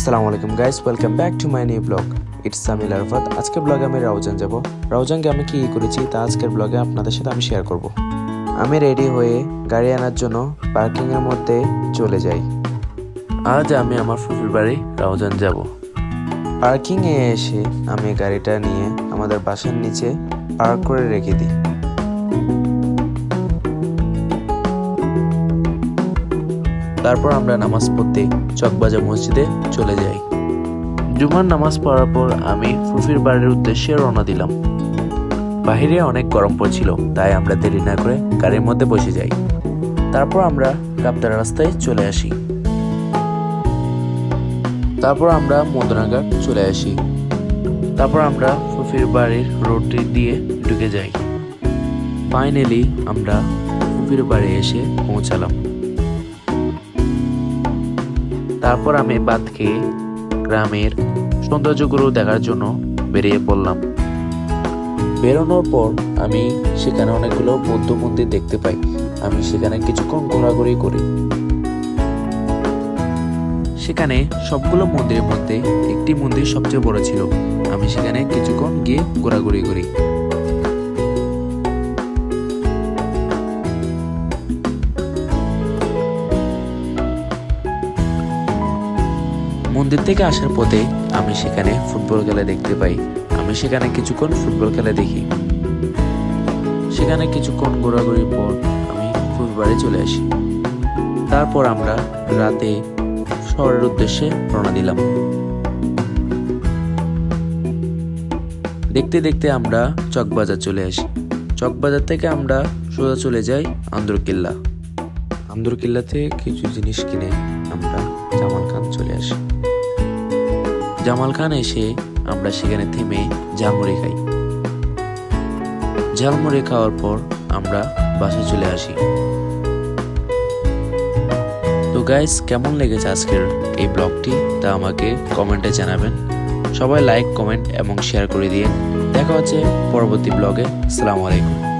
আসসালামু আলাইকুম guys, welcome back to my new blog. It's সামিল আরফাত। আজকে ব্লগে আমি রাউজান যাব। রাউজানকে আমি কি করেছি তা আজকের ব্লগে আপনাদের সাথে আমি শেয়ার করব। আমি রেডি হয়ে গাড়ি আনার জন্য পার্কিংয়ের মধ্যে চলে যাই। আজ আমি আমার ফুফির বাড়ি রাউজান যাব। পার্কিংয়ে এসে আমি গাড়িটা নিয়ে আমাদের বাসার নিচে পার্ক করে রেখে দিই। তারপর আমরা নামাজ পড়তে চকবাজার মসজিদে চলে যাই। জুমার নামাজ পড়ার পর আমি ফুফির বাড়ির উদ্দেশ্যে রওনা দিলাম। বাহিরে অনেক গরম পড়ছিল, তাই আমরা দেরি না করে গাড়ির মধ্যে বসে যাই। তারপর আমরা কাপ্তারা রাস্তায় চলে আসি। তারপর আমরা মদনাঘাট চলে আসি। তারপর আমরা ফুফির বাড়ির রোডটি দিয়ে ঢুকে যাই। ফাইনালি আমরা ফুফির বাড়ি এসে পৌঁছালাম। তারপর আমি ভাত খেয়ে গ্রামের সৌন্দর্যগুলো দেখার জন্য বেরিয়ে পড়লাম। বেরোনোর পর আমি সেখানে অনেকগুলো বৌদ্ধ মন্দির দেখতে পাই। আমি সেখানে কিছুক্ষণ ঘোরাঘুরি করি। সেখানে সবগুলো মন্দিরের মধ্যে একটি মন্দির সবচেয়ে বড় ছিল। আমি সেখানে কিছুক্ষণ গিয়ে ঘোরাঘুরি করি। মন্দির থেকে আসার পথে আমি সেখানে ফুটবল খেলা দেখতে পাই। আমি সেখানে কিছুক্ষণ ফুটবল খেলা দেখি। সেখানে কিছুক্ষণ ঘোরাঘুরির পর আমি ফুফির বাড়ি চলে আসি। তারপর আমরা রাতে শহরের উদ্দেশ্যে রওনা দিলাম। দেখতে দেখতে আমরা চকবাজার চলে আসি। চকবাজার থেকে আমরা সোজা চলে যাই আন্দরকিল্লা। আন্দরকিল্লাতে কিছু জিনিস কিনে আমরা জামাল খান চলে আসি। জামাল খান এসে আমরা সেখানে থেমে ঝালমুড়ি খাই। ঝালমুড়ি খাওয়ার পর আমরা বাসায় চলে আসি। তো গাইস, কেমন লেগেছে আজকের এই ব্লগটি তা আমাকে কমেন্টে জানাবেন। সবাই লাইক, কমেন্ট এবং শেয়ার করে দিন। দেখা হচ্ছে পরবর্তী ব্লগে। আসসালামু আলাইকুম।